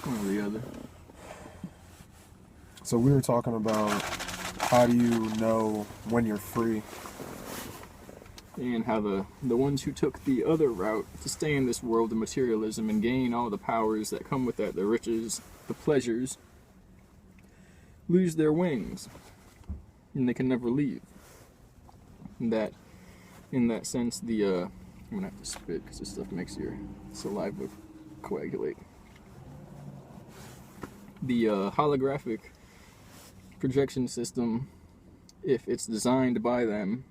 One or the other. So we were talking about how do you know when you're free? And how the ones who took the other route to stay in this world of materialism and gain all the powers that come with that, the riches, the pleasures, lose their wings. And they can never leave. And that, in that sense, I'm gonna have to spit because this stuff makes your saliva coagulate. The holographic projection system, if it's designed by them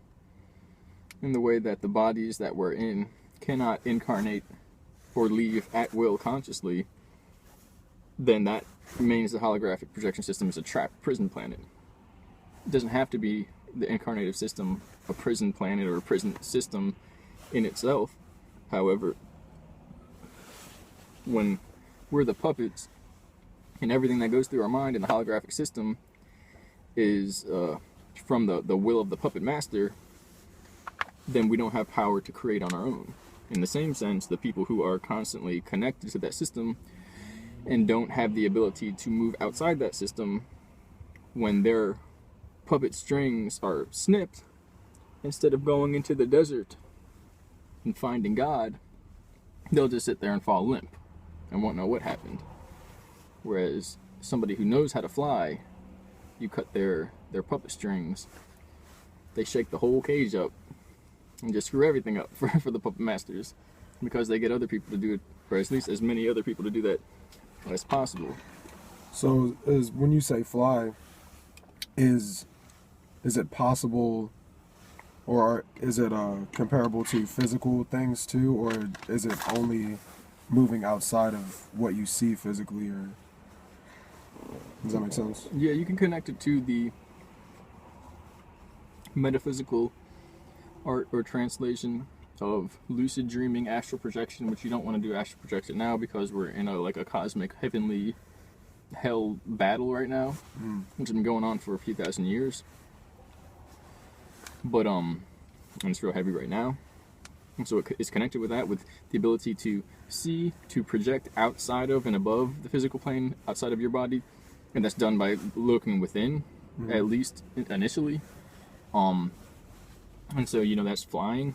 in the way that the bodies that we're in cannot incarnate or leave at will consciously, then that means the holographic projection system is a trapped prison planet. It doesn't have to be the incarnative system a prison planet or a prison system in itself. However, when we're the puppets and everything that goes through our mind in the holographic system is from the will of the puppet master, then we don't have power to create on our own. In the same sense, the people who are constantly connected to that system and don't have the ability to move outside that system, when their puppet strings are snipped, instead of going into the desert and finding God, they'll just sit there and fall limp and won't know what happened. Whereas somebody who knows how to fly, you cut their puppet strings, they shake the whole cage up and just screw everything up for the puppet masters, because they get other people to do it, or at least as many other people to do that as possible. So when you say fly, is it possible, or is it comparable to physical things too, or is it only moving outside of what you see physically, or does that make sense? Yeah, you can connect it to the metaphysical art or translation of lucid dreaming, astral projection, which you don't want to do astral projection now because we're in a cosmic heavenly hell battle right now, which has been going on for a few thousand years. But and it's real heavy right now, and so it's connected with that, with the ability to see, to project outside of and above the physical plane, outside of your body, and that's done by looking within, at least initially. And so, that's flying.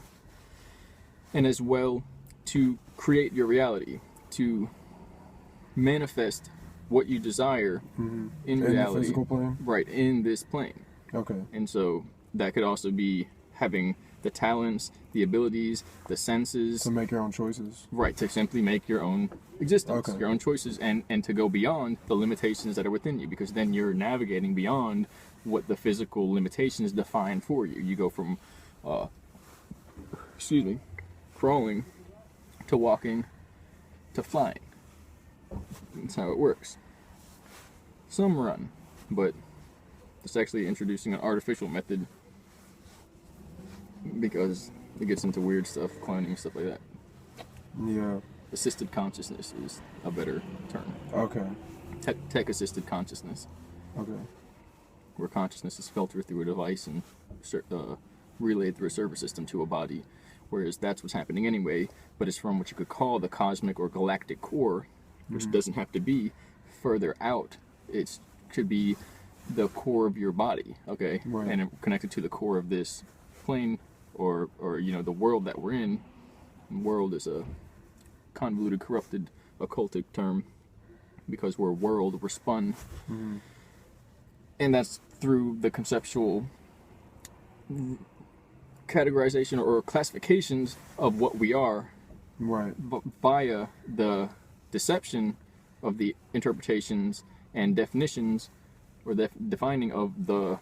And as well, to create your reality, to manifest what you desire in reality. The physical plane? Right, in this plane. Okay. And so that could also be having the talents, the abilities, the senses. To make your own choices. Right, to simply make your own existence, your own choices, and to go beyond the limitations that are within you, because then you're navigating beyond what the physical limitations define for you. You go from crawling to walking to flying. That's how it works. Some run, but it's actually introducing an artificial method because it gets into weird stuff, cloning, stuff like that. Yeah. Assisted consciousness is a better term. Okay. Tech-assisted consciousness. Okay. Where consciousness is filtered through a device and relayed through a server system to a body, whereas that's what's happening anyway, but it's from what you could call the cosmic or galactic core, which doesn't have to be further out. It could be the core of your body, okay? Right. And it connected to the core of this plane, or the world that we're in. World is a convoluted, corrupted, occultic term, because we're spun. And that's through the conceptual categorization or classifications of what we are, right, but via the deception of the interpretations and definitions, or the defining of the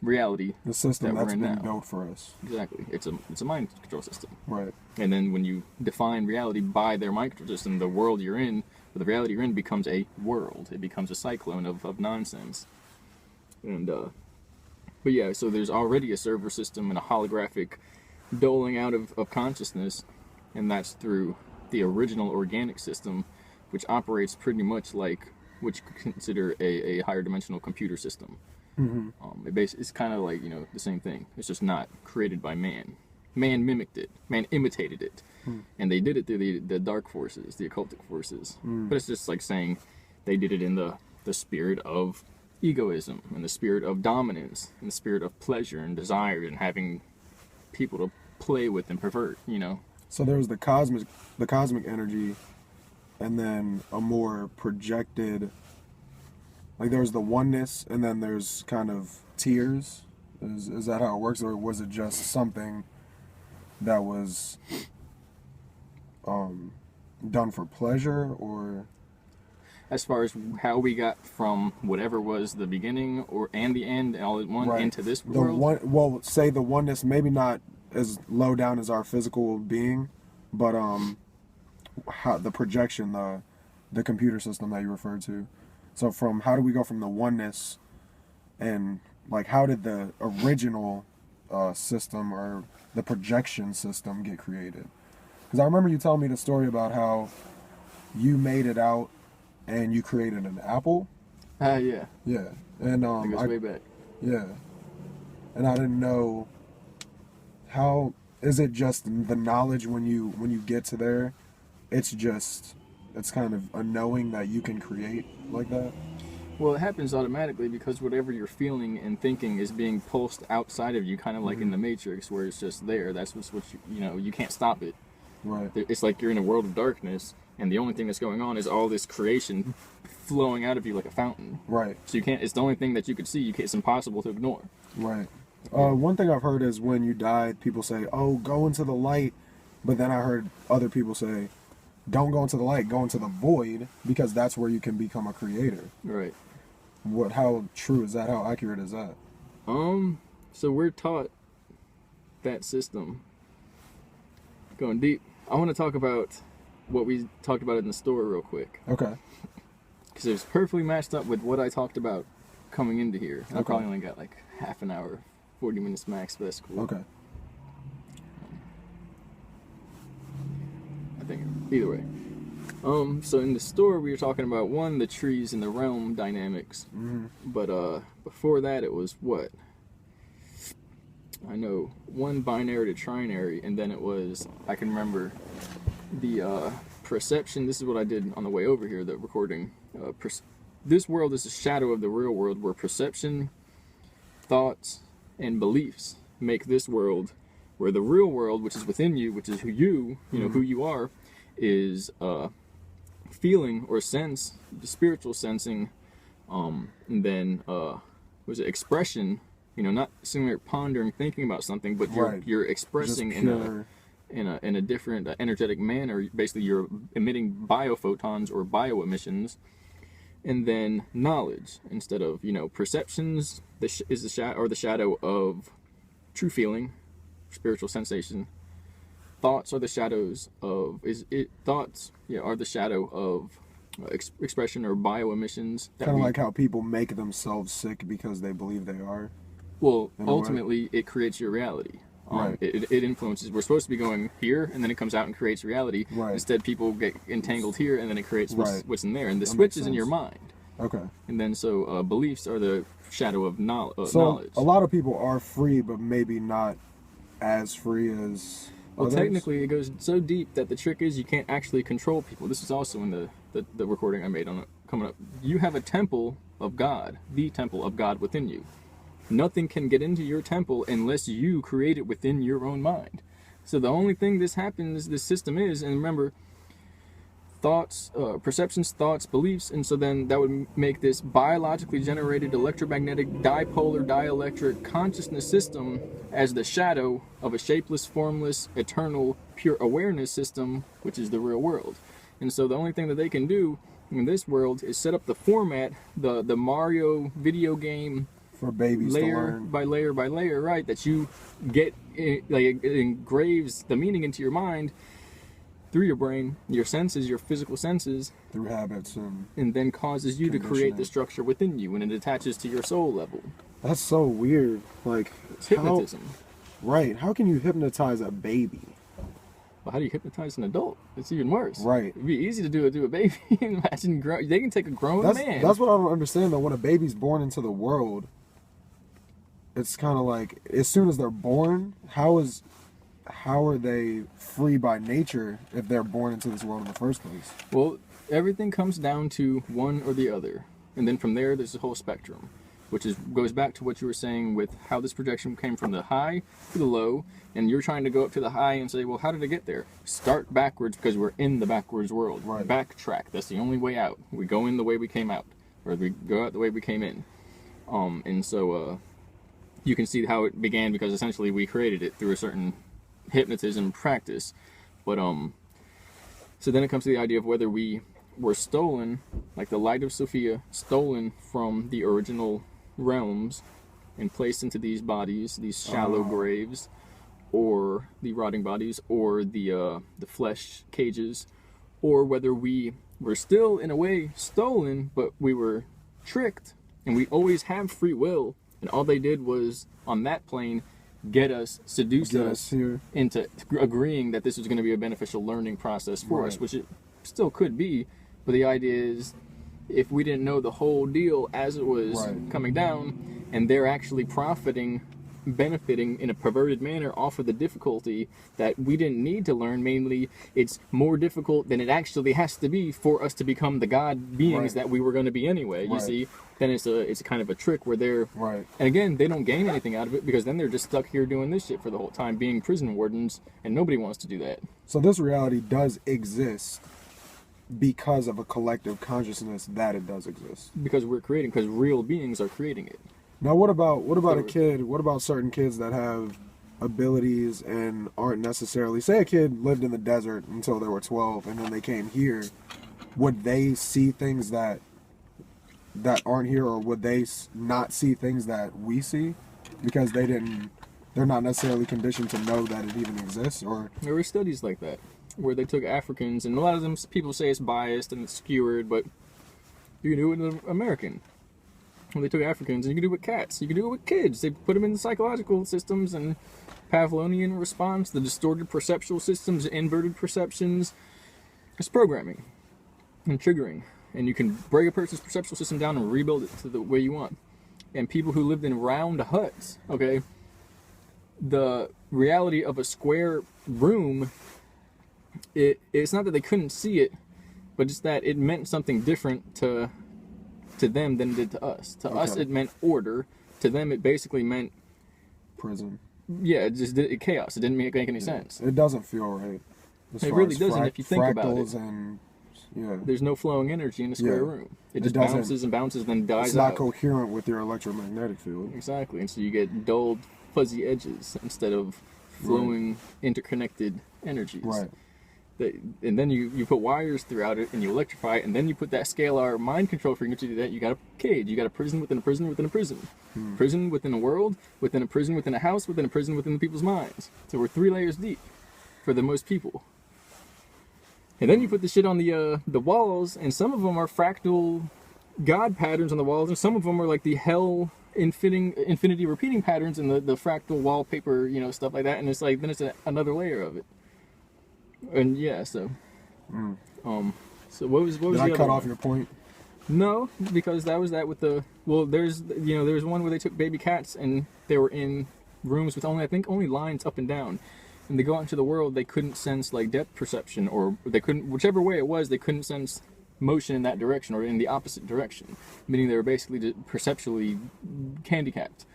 reality, the system that that's we're in been now. built for us. Exactly, it's a mind control system. Right. And then when you define reality by their mind control system, the world you're in, or the reality you're in, becomes a world. It becomes a cyclone of nonsense. And but yeah, so there's already a server system and a holographic doling out of consciousness, and that's through the original organic system, which operates pretty much like what you could consider a higher dimensional computer system. It's kind of like, the same thing. It's just not created by man. Man mimicked it. Man imitated it. And they did it through the dark forces, the occultic forces. But it's just like saying They did it in the spirit of egoism, and the spirit of dominance, and the spirit of pleasure and desire, and having people to play with and pervert, you know. So there's the cosmic energy, and then a more projected, like there's the oneness, and then there's kind of tiers. Is that how it works, or was it just something that was done for pleasure, or? As far as how we got from whatever was the beginning and the end all at one into this world? Well, say the oneness, maybe not as low down as our physical being, but how the projection, the computer system that you referred to. So how do we go from the oneness, and like how did the original system or the projection system get created? Because I remember you telling me the story about how you made it out and you created an apple. Yeah. Yeah, and it goes way back. Yeah, and I didn't know how. Is it just the knowledge when you get to there? It's kind of a knowing that you can create like that. Well, it happens automatically because whatever you're feeling and thinking is being pulsed outside of you, kind of like in the Matrix, where it's just there. That's what you know. You can't stop it. Right. It's like you're in a world of darkness, and the only thing that's going on is all this creation flowing out of you like a fountain. Right. So you can't. It's the only thing that you could see. It's impossible to ignore. Right. One thing I've heard is when you die, people say, "Oh, go into the light," but then I heard other people say, "Don't go into the light. Go into the void, because that's where you can become a creator." Right. How true is that? How accurate is that? So we're taught that system. Going deep, I want to talk about what we talked about in the store real quick. Okay. Because it was perfectly matched up with what I talked about coming into here. I Okay. probably only got like half an hour, 40 minutes max, but that's cool. Okay. I think either way. So in the store we were talking about the trees and the realm dynamics. Mm-hmm. But before that it was what? I know one binary to trinary, and then it was, I can remember the perception. This is what I did on the way over here, the recording. This world is a shadow of the real world, where perception, thoughts, and beliefs make this world, where the real world, which is within you, which is who who you are, is feeling or sense, the spiritual sensing, and then was it expression? Not sitting there pondering, thinking about something, but you're expressing in a different energetic manner. Basically, you're emitting biophotons or bioemissions, and then knowledge instead of perceptions. Is the shadow of true feeling, spiritual sensation. Thoughts are the shadows of thoughts are the shadow of expression or bioemissions. Kind of like how people make themselves sick because they believe they are. Well, ultimately, it creates your reality. Right. It influences. We're supposed to be going here, and then it comes out and creates reality. Right. Instead, people get entangled here, and then it creates what's in there. And the That switch makes is in your sense. mind. Okay. And then so beliefs are the shadow of So knowledge. a lot of people are free, but maybe not as free as Well, others. technically, it goes so deep that the trick is you can't actually control people. This is also in the recording I made on it coming up. You have a temple of God, the temple of God within you. Nothing can get into your temple unless you create it within your own mind. So the only thing this system is, and remember, thoughts, perceptions, thoughts, beliefs, and so then that would make this biologically generated electromagnetic dipolar dielectric consciousness system as the shadow of a shapeless, formless, eternal, pure awareness system, which is the real world. And so the only thing that they can do in this world is set up the format, the Mario video game, for babies to layer learn. by layer by layer, right? That you get, it engraves the meaning into your mind through your brain, your senses, your physical senses, Through habits and then causes you to create the conditioning. structure within you, and it attaches to your soul level. That's so weird. Like It's hypnotism. How can you hypnotize a baby? Well, how do you hypnotize an adult? It's even worse. Right. It'd be easy to do it to a baby. Imagine they can take a grown man. That's what I don't understand though. When a baby's born into the world, it's kind of like as soon as they're born, how are they free by nature if they're born into this world in the first place? Well, everything comes down to one or the other, and then from there there's a whole spectrum, which goes back to what you were saying with how this projection came from the high to the low, and you're trying to go up to the high and say, well, how did it get there? Start backwards, because we're in the backwards world. Right. Backtrack. That's the only way out. We go in the way we came out, or we go out the way we came in. And so you can see how it began, because essentially we created it through a certain hypnotism practice. But so then it comes to the idea of whether we were stolen, like the light of Sophia, stolen from the original realms and placed into these bodies, these shallow graves, or the rotting bodies, or the flesh cages, or whether we were still in a way stolen, but we were tricked, and we always have free will, and all they did was on that plane seduce us here into agreeing that this was going to be a beneficial learning process for us, which it still could be. But the idea is, if we didn't know the whole deal as it was coming down, and they're actually benefiting in a perverted manner off of the difficulty that we didn't need to learn, mainly it's more difficult than it actually has to be for us to become the god beings that we were going to be anyway, you see, then it's a kind of a trick where they're and again, they don't gain anything out of it, because then they're just stuck here doing this shit for the whole time, being prison wardens, and nobody wants to do that. So this reality does exist because of a collective consciousness that it does exist. Because real beings are creating it. Now, what about a kid? What about certain kids that have abilities and aren't necessarily? Say a kid lived in the desert until they were 12, and then they came here. Would they see things that aren't here, or would they not see things that we see because they're not necessarily conditioned to know that it even exists? Or there were studies like that where they took Africans, and a lot of them people say it's biased and it's skewered, but you can do it with an American. When they took Africans, and you can do it with cats, you can do it with kids. They put them in the psychological systems and Pavlovian response, the distorted perceptual systems, inverted perceptions. It's programming and triggering, and you can break a person's perceptual system down and rebuild it to the way you want. And people who lived in round huts, okay, the reality of a square room, it's not that they couldn't see it, but just that it meant something different to them than it did to us. To us, it meant order. To them, it basically meant prison. Yeah, it just did chaos. It didn't make any sense. It doesn't feel right. It really doesn't if you think about it. And, there's no flowing energy in a square room. It just bounces and bounces, then dies out. It's not coherent with your electromagnetic field. Exactly, and so you get dulled, fuzzy edges instead of flowing, interconnected energies. Right. And then you put wires throughout it, and you electrify it, and then you put that scalar mind control frequency to that. You got a cage, you got a prison within a prison within a prison. Prison within a world, within a prison within a house, within a prison within the people's minds. So we're 3 layers deep for the most people. And then you put the shit on the walls, and some of them are fractal God patterns on the walls, and some of them are like the hell infinity repeating patterns and the fractal wallpaper, stuff like that. And it's like, then it's another layer of it. And so what was Did the I other cut one? off your point? No, because that was that with the there's one where they took baby cats and they were in rooms with only lines up and down, and they go out into the world, they couldn't sense like depth perception, or they couldn't, whichever way it was, they couldn't sense motion in that direction or in the opposite direction, meaning they were basically just perceptually handicapped.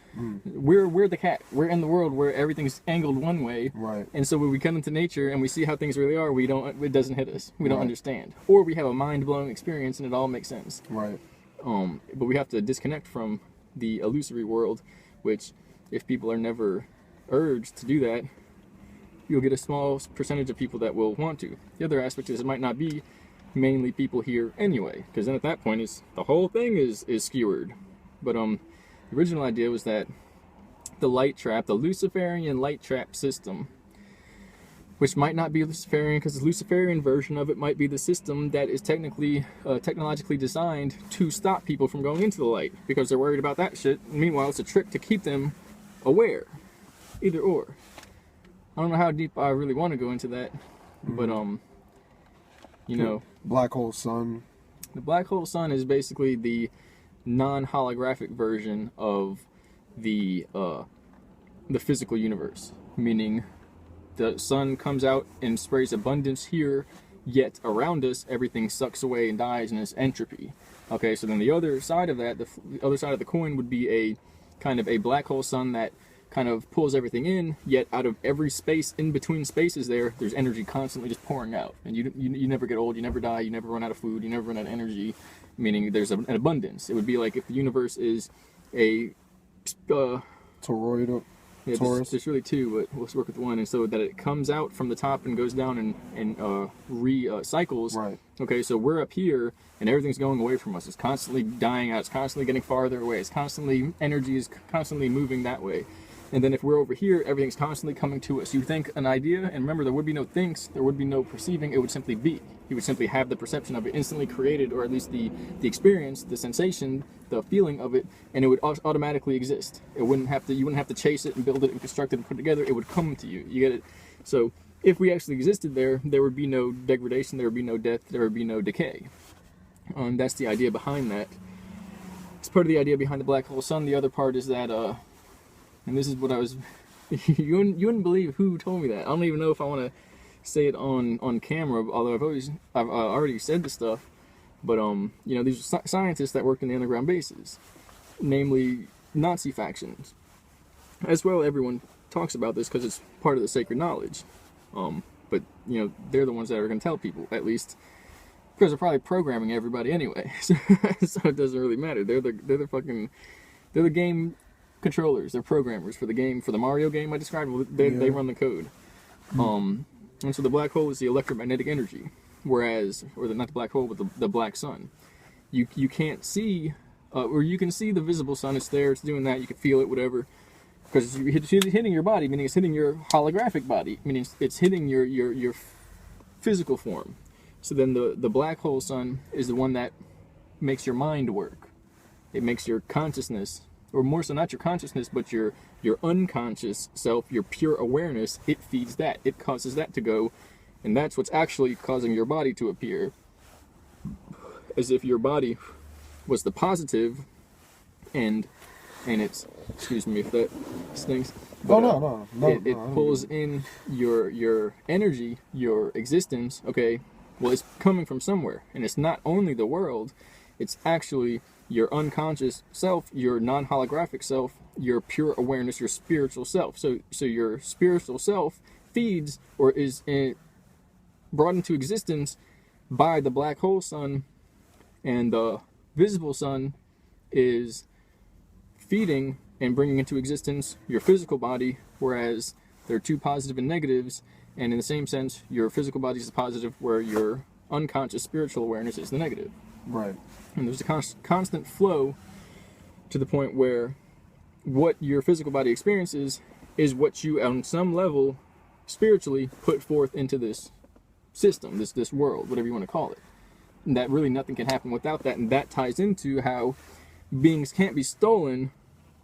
We're the cat. We're in the world where everything's angled one way, right? And so when we come into nature and we see how things really are, it doesn't hit us. We don't understand, or we have a mind-blowing experience and it all makes sense, right? But we have to disconnect from the illusory world, which, if people are never urged to do that, you'll get a small percentage of people that will want to. The other aspect is it might not be mainly people here anyway, because then at that point the whole thing is skewered. But the original idea was that the light trap, the Luciferian light trap system, which might not be Luciferian because the Luciferian version of it might be the system that is technologically designed to stop people from going into the light because they're worried about that shit. Meanwhile, it's a trick to keep them aware. Either or. I don't know how deep I really want to go into that, but Black hole sun. The black hole sun is basically the non-holographic version of the physical universe, meaning the sun comes out and sprays abundance here yet around us everything sucks away and dies and is entropy. Okay, so then the other side of that, the other side of the coin would be a kind of a black hole sun that kind of pulls everything in, yet out of every space in between spaces there's energy constantly just pouring out. And you never get old, you never die, you never run out of food, you never run out of energy, meaning there's an abundance. It would be like if the universe is a... Toroid. Yeah, Taurus. there's really two, but let's work with one. And so that it comes out from the top and goes down and recycles. Right. Okay, so we're up here and everything's going away from us. It's constantly dying out. It's constantly getting farther away. It's constantly, energy is constantly moving that way. And then if we're over here, everything's constantly coming to us. You think an idea, and remember, there would be no thinks, there would be no perceiving, it would simply be. You would simply have the perception of it instantly created, or at least the experience, the sensation, the feeling of it, and it would automatically exist. You wouldn't have to chase it and build it and construct it and put it together. It would come to you. You get it? So if we actually existed there would be no degradation, there would be no death, there would be no decay. That's the idea behind that. It's part of the idea behind the black hole sun. The other part is that, and this is what I was, you wouldn't believe who told me that. I don't even know if I want to say it on camera, although I've already said this stuff. But you know, these are scientists that worked in the underground bases, namely Nazi factions. As well, everyone talks about this because it's part of the sacred knowledge. But you know, they're the ones that are going to tell people, at least, because they're probably programming everybody anyway. So it doesn't really matter. They're the game controllers. They're programmers for the game, for the Mario game I described. They run the code. And so the black hole is the electromagnetic energy, whereas, not the black hole, but the black sun. You can't see, or you can see the visible sun. It's there. It's doing that. You can feel it, whatever. Because it's hitting your body, meaning it's hitting your holographic body, meaning it's hitting your physical form. So then the black hole sun is the one that makes your mind work. It makes your consciousness, or more so not your consciousness, but your unconscious self, your pure awareness, it feeds that. It causes that to go, and that's what's actually causing your body to appear. As if your body was the positive, and it's, excuse me if that stinks. But, no. It pulls in your energy, your existence, okay? Well, it's coming from somewhere, and it's not only the world, it's actually your unconscious self, your non-holographic self, your pure awareness, your spiritual self. So your spiritual self feeds, or is brought into existence by the black hole sun, and the visible sun is feeding and bringing into existence your physical body, whereas there are two positive and negatives, and in the same sense, your physical body is the positive, where your unconscious spiritual awareness is the negative. Right. And there's a constant flow to the point where what your physical body experiences is what you, on some level, spiritually put forth into this system, this world, whatever you want to call it. And that really nothing can happen without that, and that ties into how beings can't be stolen.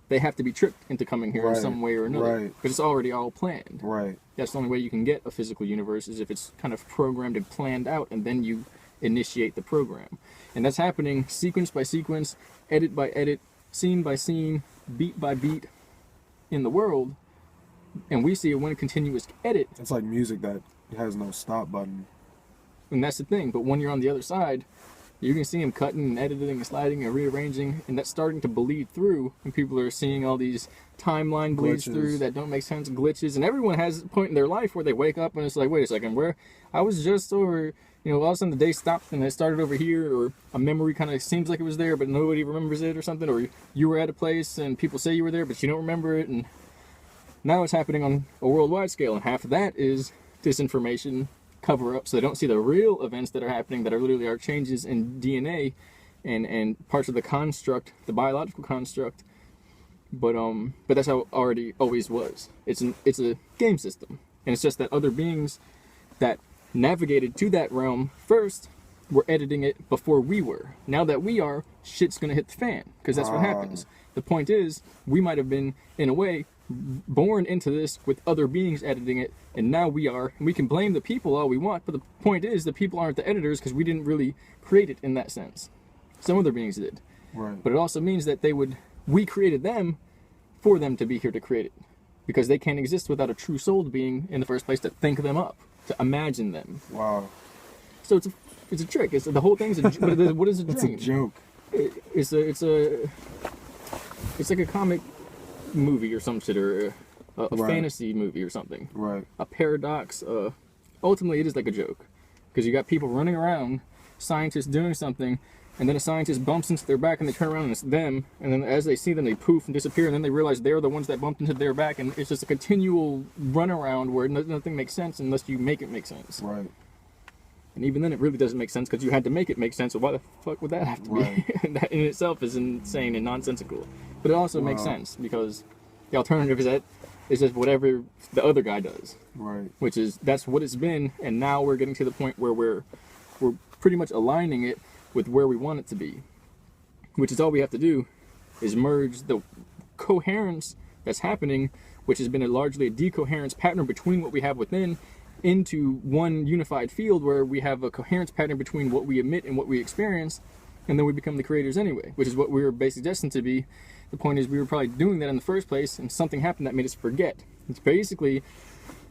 They have to be tricked into coming here in some way or another. Because it's already all planned. Right. That's the only way you can get a physical universe, is if it's kind of programmed and planned out, and then you initiate the program. And that's happening sequence by sequence, edit by edit, scene by scene, beat by beat in the world. And we see a one continuous edit. It's like music that has no stop button. And that's the thing. But when you're on the other side, you can see them cutting and editing and sliding and rearranging, and that's starting to bleed through, and people are seeing all these timeline bleeds through that don't make sense, glitches, and everyone has a point in their life where they wake up and it's like, wait a second, where I was just over, you know, all of a sudden the day stopped and it started over here, or a memory kind of seems like it was there but nobody remembers it or something, or you were at a place and people say you were there but you don't remember it, and now it's happening on a worldwide scale, and half of that is disinformation, cover up, so they don't see the real events that are happening, that are literally our changes in DNA and parts of the construct, the biological construct. But that's how it already always was. It's a game system, and it's just that other beings that navigated to that realm first were editing it before we were. Now that we are, shit's gonna hit the fan, because that's what happens. The point is, we might have been, in a way, born into this with other beings editing it, and now we are, and we can blame the people all we want, but the point is the people aren't the editors, because we didn't really create it in that sense. Some other beings did. Right. But it also means that we created them for them to be here to create it, because they can't exist without a true souled being in the first place to think them up, to imagine them. Wow. So it's a trick. It's the whole thing's a but what is a dream? It's a joke. It's like a comic movie or some shit, or a Right. fantasy movie or something. Right. A paradox. Ultimately, it is like a joke, because you got people running around, scientists doing something, and then a scientist bumps into their back, and they turn around and it's them, and then as they see them, they poof and disappear, and then they realize they're the ones that bumped into their back, and it's just a continual runaround where nothing makes sense unless you make it make sense. Right. And even then, it really doesn't make sense because you had to make it make sense. So why the fuck would that have to Right. be? And that in itself is insane and nonsensical. But it also makes Wow. sense because the alternative is just whatever the other guy does, Right. which is that's what it's been. And now we're getting to the point where we're pretty much aligning it with where we want it to be, which is all we have to do is merge the coherence that's happening, which has been largely a decoherence pattern between what we have within, into one unified field where we have a coherence pattern between what we emit and what we experience, and then we become the creators anyway, which is what we were basically destined to be. The point is we were probably doing that in the first place, and something happened that made us forget. It's basically,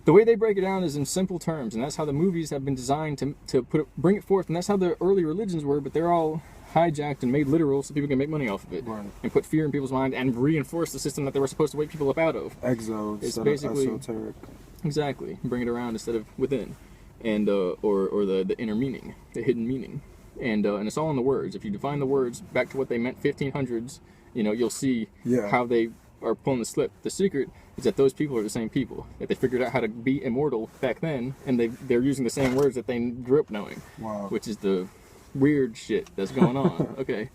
the way they break it down is in simple terms, and that's how the movies have been designed to bring it forth, and that's how the early religions were, but they're all hijacked and made literal so people can make money off of it, Right. and put fear in people's mind and reinforce the system that they were supposed to wake people up out of. Exo It's instead basically- of esoteric. Exactly, bring it around instead of within, and or the inner meaning, the hidden meaning, and it's all in the words. If you define the words back to what they meant 1500s, you'll see Yeah. how they are pulling the slip. The secret is that those people are the same people. That they figured out how to be immortal back then, and they're using the same words that they grew up knowing. Wow. Which is the weird shit that's going on. Okay,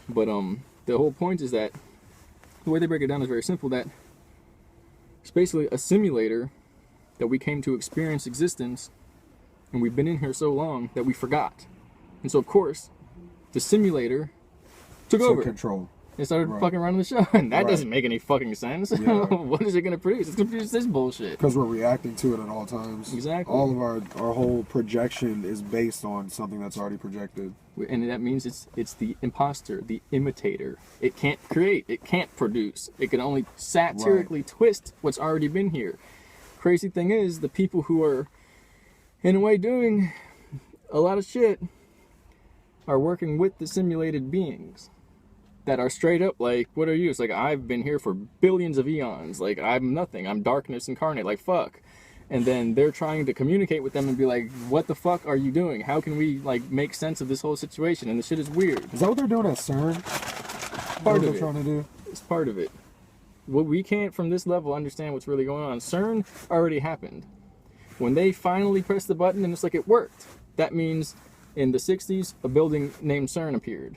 but the whole point is that the way they break it down is very simple. That it's basically a simulator that we came to experience existence, and we've been in here so long that we forgot. And so, of course, the simulator took over. Control. They started Right. fucking running the show, and that Right. doesn't make any fucking sense. Yeah. What is it going to produce? It's going to produce this bullshit. Because we're reacting to it at all times. Exactly. All of our whole projection is based on something that's already projected. And that means it's the imposter, the imitator. It can't create, it can't produce. It can only satirically twist what's already been here. Crazy thing is, the people who are, in a way, doing a lot of shit are working with the simulated beings that are straight up like, what are you? It's like, I've been here for billions of eons. Like, I'm nothing. I'm darkness incarnate. Like, fuck. And then they're trying to communicate with them and be like, what the fuck are you doing? How can we, like, make sense of this whole situation? And the shit is weird. Is that what they're doing at CERN? Part What of they're it. trying to do? It's part of it. Well, we can't, from this level, understand what's really going on. CERN already happened. When they finally pressed the button and it's like it worked, that means in the 60s, a building named CERN appeared.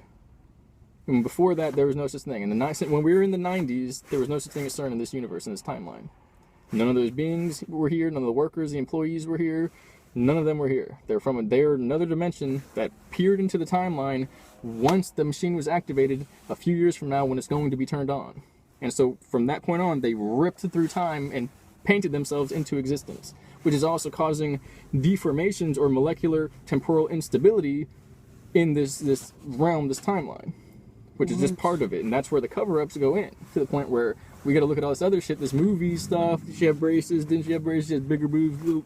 And before that, there was no such thing. When we were in the 90s, there was no such thing as CERN in this universe, in this timeline. None of those beings were here. None of the workers, the employees were here. None of them were here. They're another dimension that peered into the timeline once the machine was activated a few years from now when it's going to be turned on. And so from that point on, they ripped through time and painted themselves into existence, which is also causing deformations or molecular temporal instability in this realm, this timeline, which is just part of it. And that's where the cover-ups go in, to the point where we got to look at all this other shit, this movie stuff. Did she have braces? Didn't she have braces? She had bigger boobs.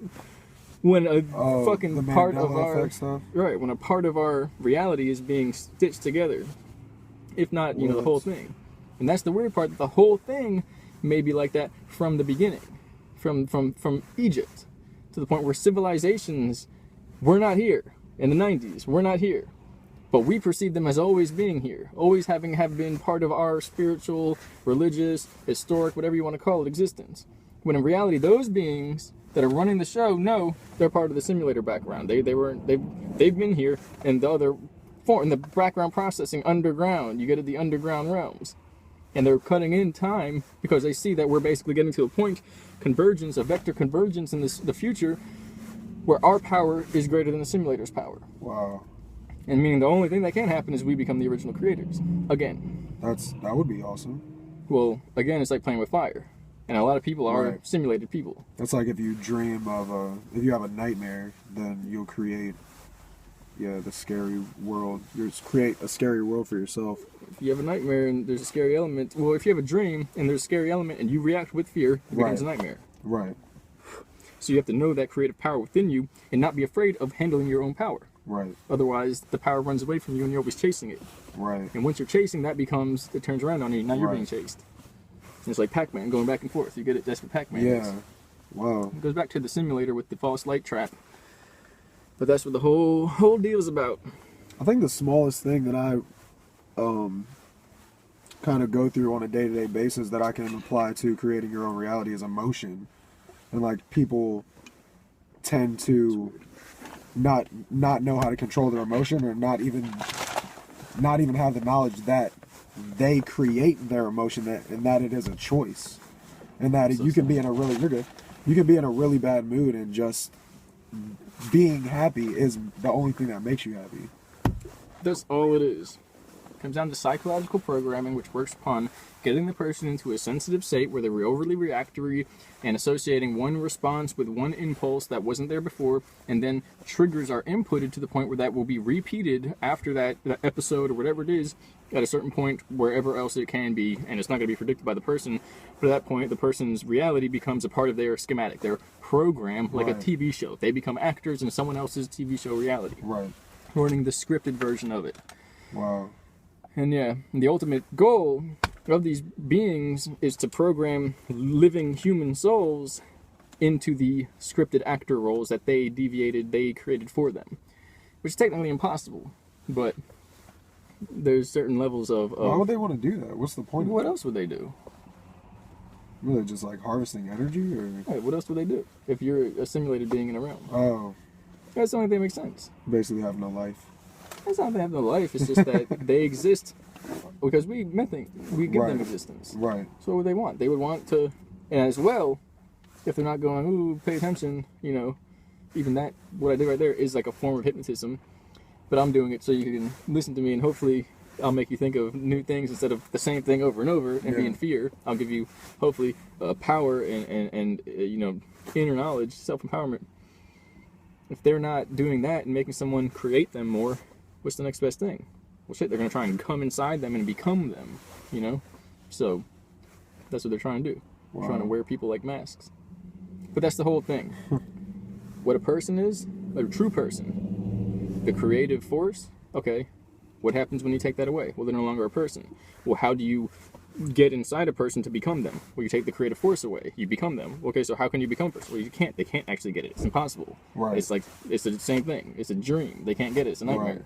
When a fucking the part of Mandela our effect stuff? right, when a part of our reality is being stitched together, if not, the whole thing. And that's the weird part, that the whole thing may be like that from the beginning, from Egypt, to the point where civilizations were not here in the 90s. We're not here. But we perceive them as always being here, always have been part of our spiritual, religious, historic, whatever you want to call it, existence. When in reality, those beings that are running the show, no, they're part of the simulator background. They've been here in the background processing underground. You get at the underground realms. And they're cutting in time because they see that we're basically getting to a point, convergence, a vector convergence in the future, where our power is greater than the simulator's power. Wow. And meaning the only thing that can happen is we become the original creators. Again. That would be awesome. Well, again, it's like playing with fire. And a lot of people are Right. simulated people. That's like if you dream of if you have a nightmare, then you'll create, the scary world. You just create a scary world for yourself. If you have a nightmare and there's a scary element, well, if you have a dream and there's a scary element and you react with fear, it becomes a nightmare. Right. So you have to know that creative power within you and not be afraid of handling your own power. Right. Otherwise, the power runs away from you and you're always chasing it. Right. And once you're chasing, it turns around on you. Now you're Right. being chased. And it's like Pac-Man going back and forth. You get it? That's what Pac-Man is. Yeah. Wow. It goes back to the simulator with the false light trap. But that's what the whole deal is about. I think the smallest thing that I kind of go through on a day-to-day basis that I can apply to creating your own reality is emotion. And like people tend to not know how to control their emotion, or not even have the knowledge that they create their emotion, and that it is a choice, and that you can be in a really you can be in a really bad mood, and just being happy is the only thing that makes you happy. That's all it is. It comes down to psychological programming, which works upon getting the person into a sensitive state where they're overly reactory and associating one response with one impulse that wasn't there before, and then triggers are inputted to the point where that will be repeated after that episode or whatever it is at a certain point wherever else it can be, and it's not going to be predicted by the person, but at that point the person's reality becomes a part of their schematic, their program, like Right. a TV show. They become actors in someone else's TV show reality, Right. learning the scripted version of it. Wow. And yeah, the ultimate goal of these beings is to program living human souls into the scripted actor roles that they created for them. Which is technically impossible, but there's certain levels of Why would they want to do that? What's the point? what else would they do? Were they just like harvesting energy, or? Right, what else would they do if you're a simulated being in a realm? Oh, That's the only thing that makes sense. basically have no life. It's not that they have no life, it's just that they exist because we give Right. them existence. Right. So what would they want? They would want to, and as well, if they're not going, ooh, pay attention, even that, what I did right there is like a form of hypnotism, but I'm doing it so you can listen to me, and hopefully I'll make you think of new things instead of the same thing over and over and be in fear. I'll give you, hopefully, power and inner knowledge, self-empowerment. If they're not doing that and making someone create them more, what's the next best thing? Well, shit, they're going to try and come inside them and become them, So, that's what they're trying to do. They're Wow. trying to wear people like masks. But that's the whole thing. What a person is, a true person, the creative force, okay, what happens when you take that away? Well, they're no longer a person. Well, how do you get inside a person to become them? Well, you take the creative force away, you become them. Okay, so how can you become a person? Well, you can't. They can't actually get it. It's impossible. Right. It's the same thing. It's a dream. They can't get it. It's a nightmare.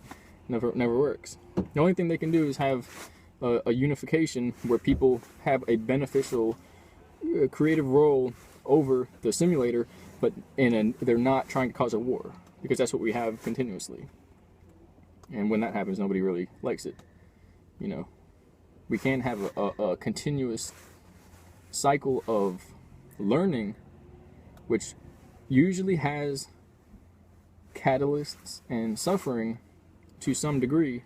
Right. Never works. The only thing they can do is have a unification where people have a beneficial creative role over the simulator, but they're not trying to cause a war, because that's what we have continuously. And when that happens, nobody really likes it. We can't have a continuous cycle of learning, which usually has catalysts and suffering to some degree,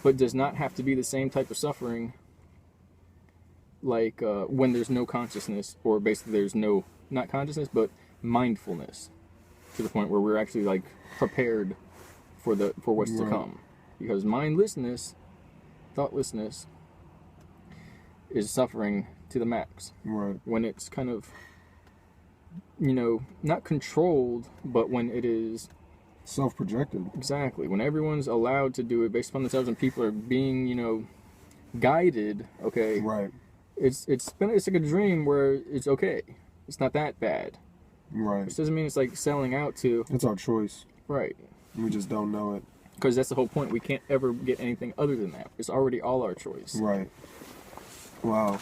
but does not have to be the same type of suffering like when there's no consciousness, or basically there's no, not consciousness, but mindfulness, to the point where we're actually like prepared for what's to come. Because mindlessness, thoughtlessness, is suffering to the max. Right. When it's kind of, not controlled, but when it is Self-projected. exactly, when everyone's allowed to do it based upon themselves and people are being, guided, okay, Right. it's like a dream where it's okay. It's not that bad. Right. Which doesn't mean it's like selling out to, It's our choice. right. We just don't know it. Because that's the whole point. We can't ever get anything other than that. It's already all our choice. Right. Wow.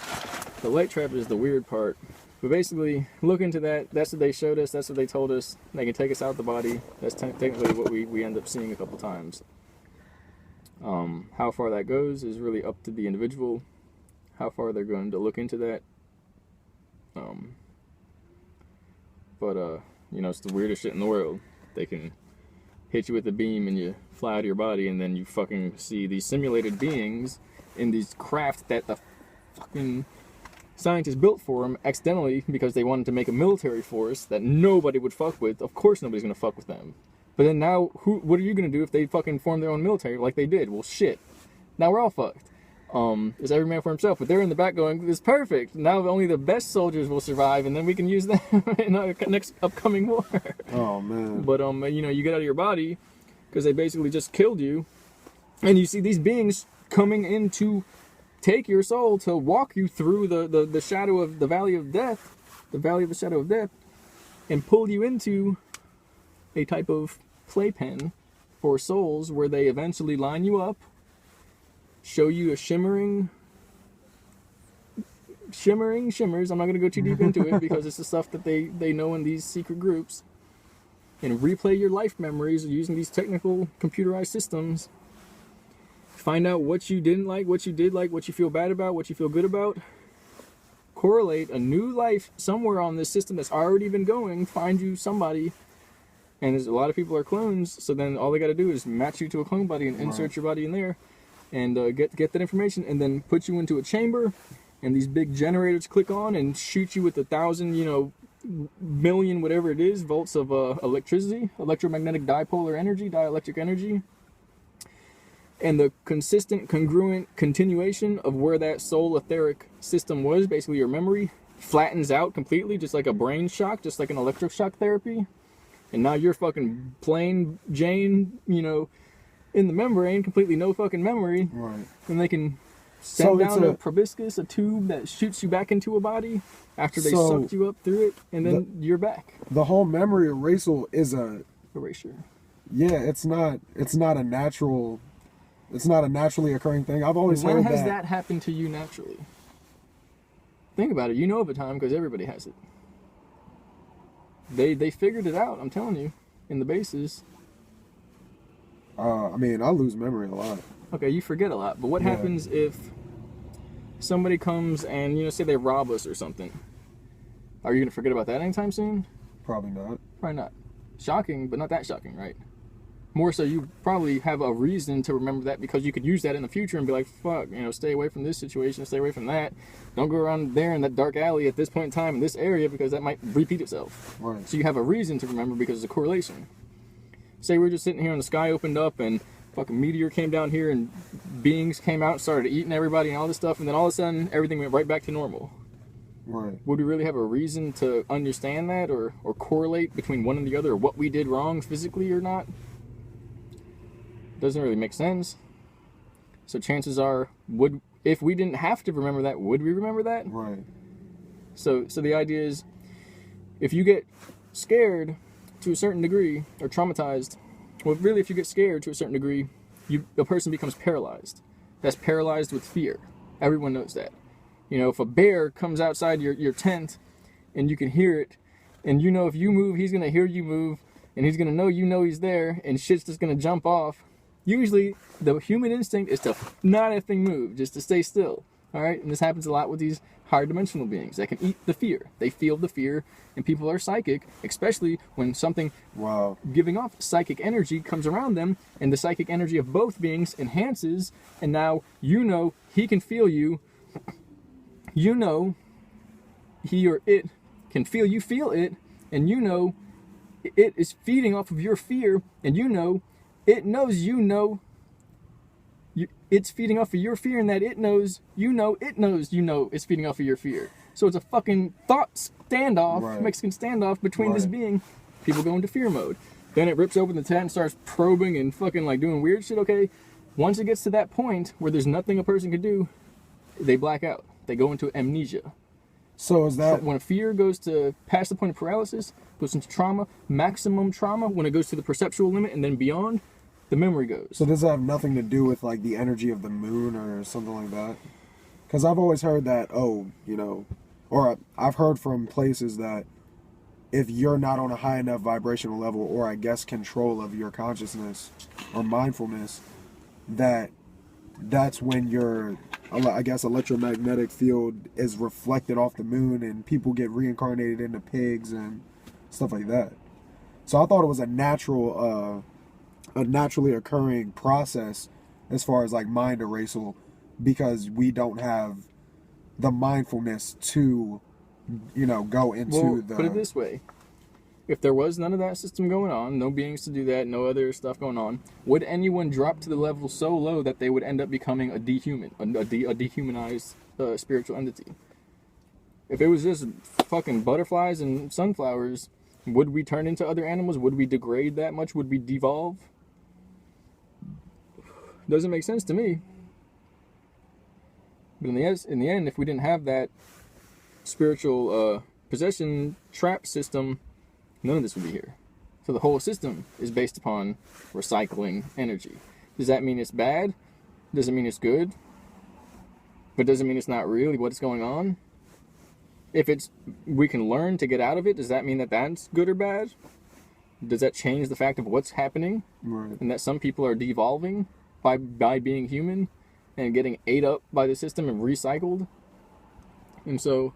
The light trap is the weird part. But basically, look into that. That's what they showed us. That's what they told us. They can take us out the body. That's technically what we end up seeing a couple times. How far that goes is really up to the individual. How far they're going to look into that. It's the weirdest shit in the world. They can hit you with a beam and you fly out of your body, and then you fucking see these simulated beings in these craft that the fucking scientists built for them accidentally because they wanted to make a military force that nobody would fuck with. Of course nobody's gonna fuck with them. But then now, what are you gonna do if they fucking form their own military like they did? Well, shit. Now we're all fucked. It's every man for himself, but they're in the back going, it's perfect. Now only the best soldiers will survive, and then we can use them in our next upcoming war. Oh man. But you get out of your body, because they basically just killed you. And you see these beings coming in to take your soul, to walk you through the shadow of the valley of death, the valley of the shadow of death, and pull you into a type of playpen for souls where they eventually line you up, show you a shimmering shimmers. I'm not going to go too deep into it because it's the stuff that they know in these secret groups, and replay your life memories using these technical computerized systems. Find out what you didn't like, what you did like, what you feel bad about, what you feel good about. Correlate a new life somewhere on this system that's already been going. Find you somebody. And there's a lot of people are clones, so then all they got to do is match you to a clone body and insert your body in there, and get that information, and then put you into a chamber, and these big generators click on and shoot you with 1,000, million, whatever it is, volts of electricity, electromagnetic dipolar energy, dielectric energy, and the consistent, congruent continuation of where that soul etheric system was, basically your memory, flattens out completely, just like a brain shock, just like an electroshock therapy. And now you're fucking plain Jane, in the membrane, completely no fucking memory. Right. And they can send down a proboscis, a tube that shoots you back into a body after they sucked you up through it, and then you're back. The whole memory erasal is a erasure. Yeah, it's not a naturally occurring thing. I've always heard that. When has that happened to you naturally? Think about it. You know of a time because everybody has it. They figured it out, I'm telling you, in the bases. I lose memory a lot. Okay, you forget a lot, but what happens if somebody comes and, say they rob us or something? Are you going to forget about that anytime soon? Probably not. Probably not. Shocking, but not that shocking, right? More so, you probably have a reason to remember that because you could use that in the future and be like, fuck, stay away from this situation, stay away from that. Don't go around there in that dark alley at this point in time in this area because that might repeat itself. Right. So you have a reason to remember because it's a correlation. Say we're just sitting here and the sky opened up and fucking meteor came down here and beings came out and started eating everybody and all this stuff, and then all of a sudden everything went right back to normal. Right. Would we really have a reason to understand that or correlate between one and the other, or what we did wrong physically or not? Doesn't really make sense. So chances are, if we didn't have to remember that, would we remember that? Right. So the idea is, if you get scared to a certain degree or traumatized, well, really, if you get scared to a certain degree, a person becomes paralyzed. That's paralyzed with fear. Everyone knows that. If a bear comes outside your tent and you can hear it, and if you move, he's gonna hear you move, and he's gonna know he's there, and shit's just gonna jump off. Usually, the human instinct is to not effing move, just to stay still. All right, and this happens a lot with these higher dimensional beings that can eat the fear. They feel the fear, and people are psychic, especially when something giving off psychic energy comes around them, and the psychic energy of both beings enhances, and now he can feel you. He or it can feel you feel it, and it is feeding off of your fear, and it knows it's feeding off of your fear, and that it knows it's feeding off of your fear. So it's a fucking thought standoff, Mexican standoff between this being. People go into fear mode. Then it rips open the tent and starts probing and fucking doing weird shit. Okay, once it gets to that point where there's nothing a person can do, they black out. They go into amnesia. So is that when fear goes to past the point of paralysis, goes into trauma, maximum trauma, when it goes to the perceptual limit and then beyond, the memory goes. So does that have nothing to do with the energy of the moon or something like that? Because I've always heard that, or I've heard from places that if you're not on a high enough vibrational level, or I guess control of your consciousness or mindfulness, that's when your, I guess, electromagnetic field is reflected off the moon and people get reincarnated into pigs and stuff like that. So I thought it was a naturally occurring process as far as mind erasal, because we don't have the mindfulness to go into put it this way. If there was none of that system going on, no beings to do that, no other stuff going on, would anyone drop to the level so low that they would end up becoming a dehumanized spiritual entity? If it was just fucking butterflies and sunflowers, would we turn into other animals? Would we degrade that much? Would we devolve? Doesn't make sense to me. But in the end, if we didn't have that spiritual possession trap system, none of this would be here. So the whole system is based upon recycling energy. Does that mean it's bad? Does it mean it's good? But does it mean it's not really what's going on? If we can learn to get out of it, does that mean that that's good or bad? Does that change the fact of what's happening? Right. And that some people are devolving by being human and getting ate up by the system and recycled? And so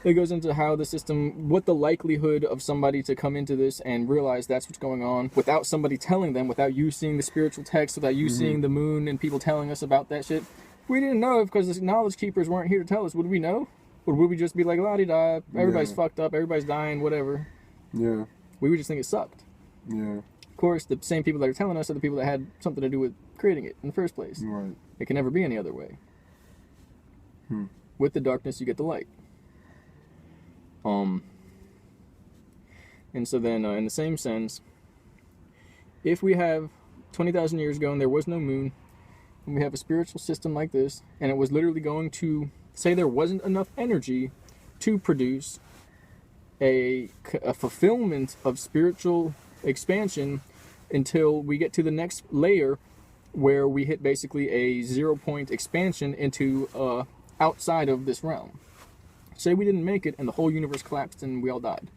it goes into how the system, what the likelihood of somebody to come into this and realize that's what's going on without somebody telling them, without you seeing the spiritual text, without you seeing the moon and people telling us about that shit. We didn't know because the knowledge keepers weren't here to tell us. Would we know? Or would we just be like, la-di-da, everybody's fucked up, everybody's dying, whatever. Yeah. We would just think it sucked. Yeah. Of course, the same people that are telling us are the people that had something to do with creating it in the first place. Right. It can never be any other way. With the darkness, you get the light. And so then, in the same sense, if we have 20,000 years ago and there was no moon, and we have a spiritual system like this, and it was literally going to say there wasn't enough energy to produce a fulfillment of spiritual expansion until we get to the next layer where we hit basically a 0-point expansion into outside of this realm. Say we didn't make it and the whole universe collapsed and we all died.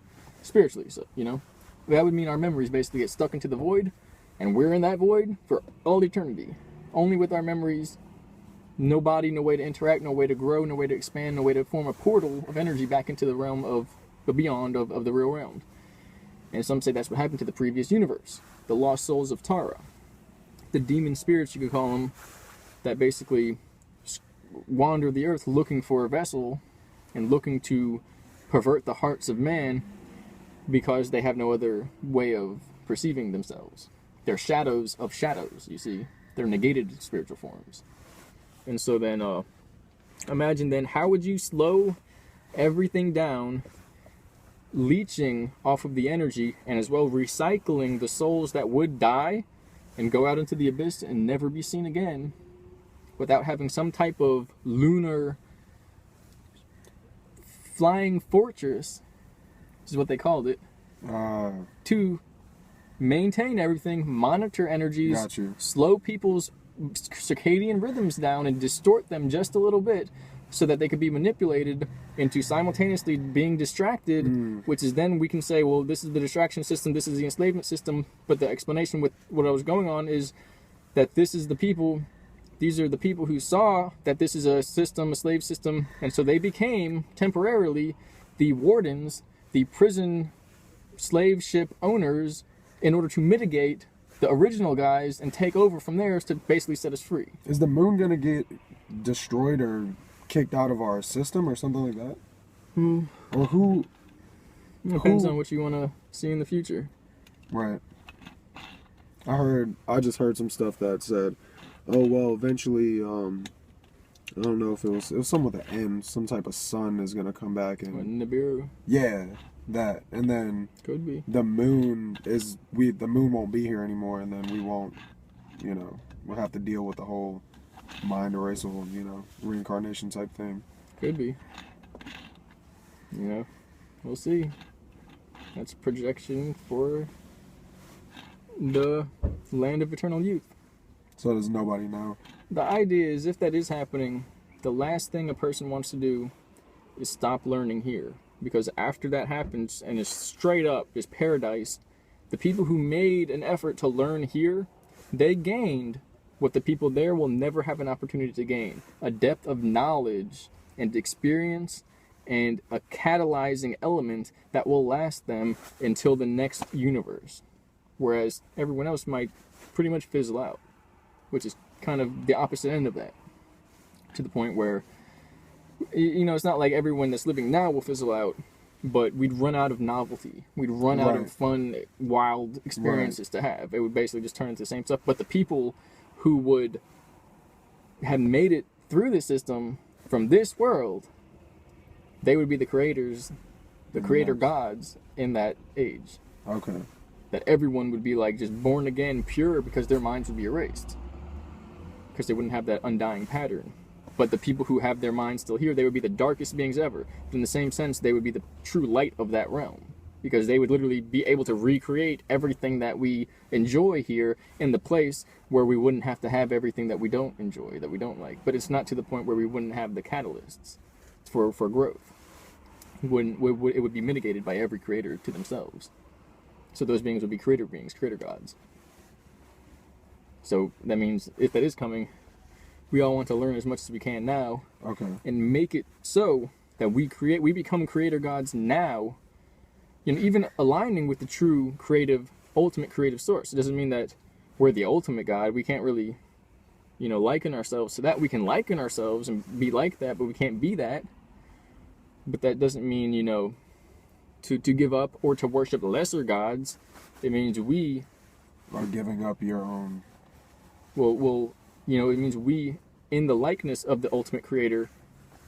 Spiritually, so, you know? That would mean our memories basically get stuck into the void, and we're in that void for all eternity. Only with our memories, no body, no way to interact, no way to grow, no way to expand, no way to form a portal of energy back into the realm of the beyond of the real realm. And some say that's what happened to the previous universe. The lost souls of Tara. The demon spirits, you could call them, that basically wander the earth looking for a vessel and looking to pervert the hearts of man because they have no other way of perceiving themselves. They're shadows of shadows, you see. They're negated spiritual forms. And so then, imagine then, how would you slow everything down, leeching off of the energy, and as well recycling the souls that would die and go out into the abyss and never be seen again without having some type of lunar flying fortress, which is what they called it, to maintain everything, monitor energies, slow people's circadian rhythms down and distort them just a little bit so that they could be manipulated into simultaneously being distracted, which is then we can say, well, this is the distraction system, this is the enslavement system, but the explanation with what was going on is that this is the people, these are the people who saw that this is a system, a slave system, and so they became temporarily the wardens, the prison slave ship owners, in order to mitigate the original guys and take over from theirs to basically set us free. Is the moon going to get destroyed or kicked out of our system or something like that? Or who? Depends on what you want to see in the future. Right. I just heard some stuff that said, oh, well, eventually, I don't know if it was something with an N, some type of sun is going to come back and... What, Nibiru? Yeah, that. And then... Could be. The moon the moon won't be here anymore, and then we won't, we'll have to deal with the whole mind erasal, reincarnation type thing. Could be. We'll see. That's a projection for the land of eternal youth. So does nobody know? The idea is, if that is happening, the last thing a person wants to do is stop learning here. Because after that happens, and it's straight up, it's paradise, the people who made an effort to learn here, they gained what the people there will never have an opportunity to gain. A depth of knowledge and experience and a catalyzing element that will last them until the next universe. Whereas everyone else might pretty much fizzle out, which is kind of the opposite end of that. To the point where, it's not like everyone that's living now will fizzle out, but we'd run out of novelty. We'd run out of fun, wild experiences to have. It would basically just turn into the same stuff. But the people who would have made it through the system from this world, they would be the creators, the creator gods in that age. Okay. That everyone would be like just born again, pure, because their minds would be erased. because they wouldn't have that undying pattern. But the people who have their minds still here, they would be the darkest beings ever. But in the same sense, they would be the true light of that realm, because they would literally be able to recreate everything that we enjoy here in the place where we wouldn't have to have everything that we don't enjoy, that we don't like. But it's not to the point where we wouldn't have the catalysts for growth. It would be mitigated by every creator to themselves. So those beings would be creator beings, creator gods. So that means if that is coming, we all want to learn as much as we can now, and make it so that we become creator gods now. You know, even aligning with the true creative, ultimate creative source. It doesn't mean that we're the ultimate God. We can't really, you know, liken ourselves to that. We can liken ourselves and be like that, but we can't be that. But that doesn't mean, you know, to give up or to worship lesser gods. It means we are giving up your own. Well, you know, it means we, in the likeness of the ultimate creator,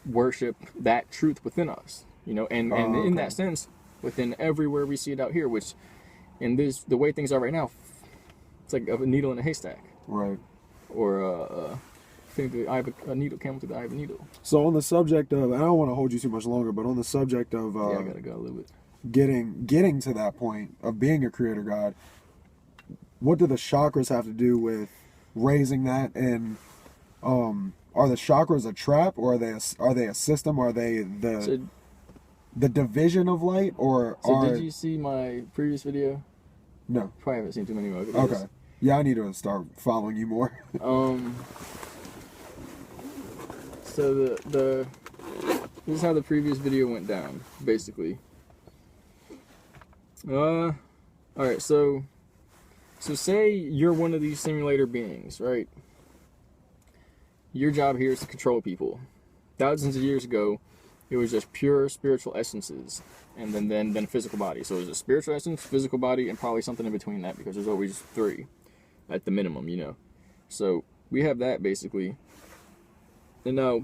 worship that truth within us. You know, and in that sense, within everywhere we see it out here, which in the way things are right now, it's like a needle in a haystack. Right. Or think the eye of a needle, camel through the eye of a needle. So on the subject of, and I don't want to hold you too much longer, but on the subject of yeah, I gotta go a little bit. Getting to that point of being a creator god, what do the chakras have to do with raising that? And are the chakras a trap, or are they a system? Are they the division of light, or did you see my previous video? No. Probably haven't seen too many more videos. Okay. Yeah, I need to start following you more. So this is how the previous video went down, basically. All right, so say you're one of these simulator beings, right? Your job here is to control people. Thousands of years ago, it was just pure spiritual essences, and then a physical body. So it was a spiritual essence, physical body, and probably something in between that, because there's always three at the minimum, you know. So we have that, basically. And now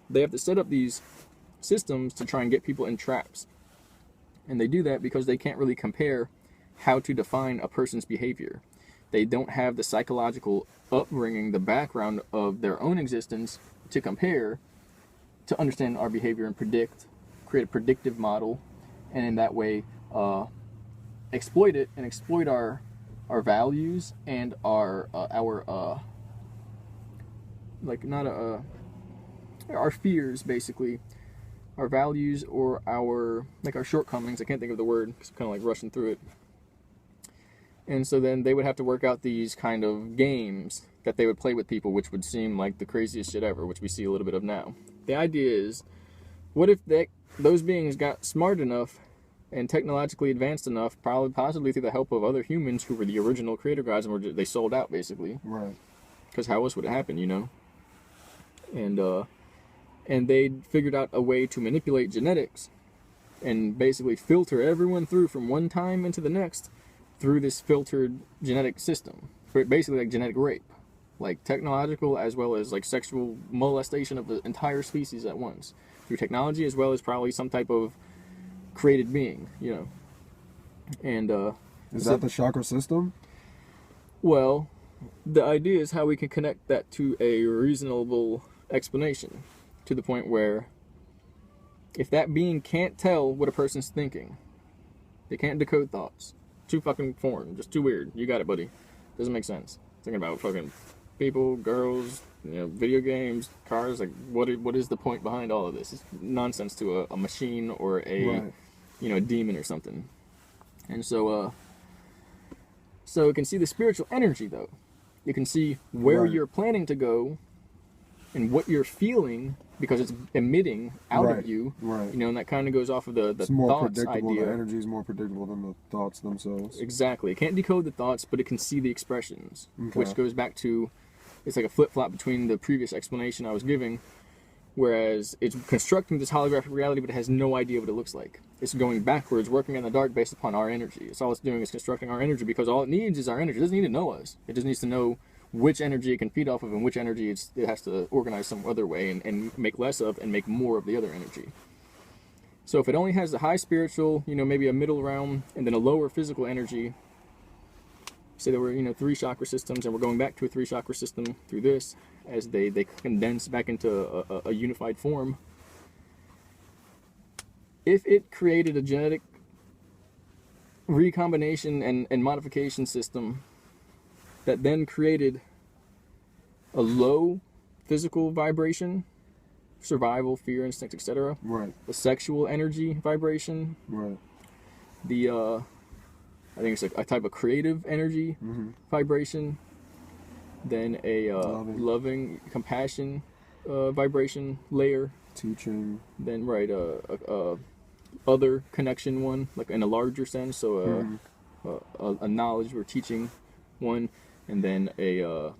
they have to set up these systems to try and get people in traps. And they do that because they can't really compare how to define a person's behavior. They don't have the psychological upbringing, the background of their own existence to compare, to understand our behavior and create a predictive model, and in that way exploit it and exploit our values and our fears, basically, our values, or our shortcomings. I can't think of the word because I'm kind of like rushing through it. And so then they would have to work out these kind of games that they would play with people, which would seem like the craziest shit ever, which we see a little bit of now. The idea is, what if those beings got smart enough and technologically advanced enough, possibly through the help of other humans who were the original creator gods, and they sold out, basically. Right. Because how else would it happen, you know? And they figured out a way to manipulate genetics and basically filter everyone through from one time into the next through this filtered genetic system. Basically like genetic rape. Like technological as well as like sexual molestation of the entire species at once. Through technology as well as probably some type of created being, you know. And is that the chakra system? Well, the idea is how we can connect that to a reasonable explanation, to the point where if that being can't tell what a person's thinking, they can't decode thoughts. Too fucking foreign, just too weird. You got it, buddy. Doesn't make sense. Thinking about fucking people, girls, you know, video games, cars. Like, what is the point behind all of this? It's nonsense to a machine or a right. You know, a demon or something. And so it can see the spiritual energy, though. You can see where right. you're planning to go and what you're feeling, because it's emitting out right. of you. Right. You know, and that kind of goes off of the it's more thoughts predictable. idea. The energy is more predictable than the thoughts themselves. Exactly. It can't decode the thoughts, but it can see the expressions, okay. which goes back to, it's like a flip-flop between the previous explanation I was giving, whereas it's constructing this holographic reality, but it has no idea what it looks like. It's going backwards, working in the dark based upon our energy. It's all it's doing is constructing our energy, because all it needs is our energy. It doesn't need to know us. It just needs to know which energy it can feed off of and which energy it has to organize some other way and make less of and make more of the other energy. So if it only has the high spiritual, you know, maybe a middle realm and then a lower physical energy, say there were, 3 chakra systems, and we're going back to a 3 chakra system through this, as they condense back into a unified form. If it created a genetic recombination and modification system that then created a low physical vibration, survival, fear, instinct, etc. Right. The sexual energy vibration. Right. The I think it's a type of creative energy vibration. Then a loving, compassion vibration layer. Teaching. Then other connection one, like in a larger sense. So a knowledge or teaching one, and then I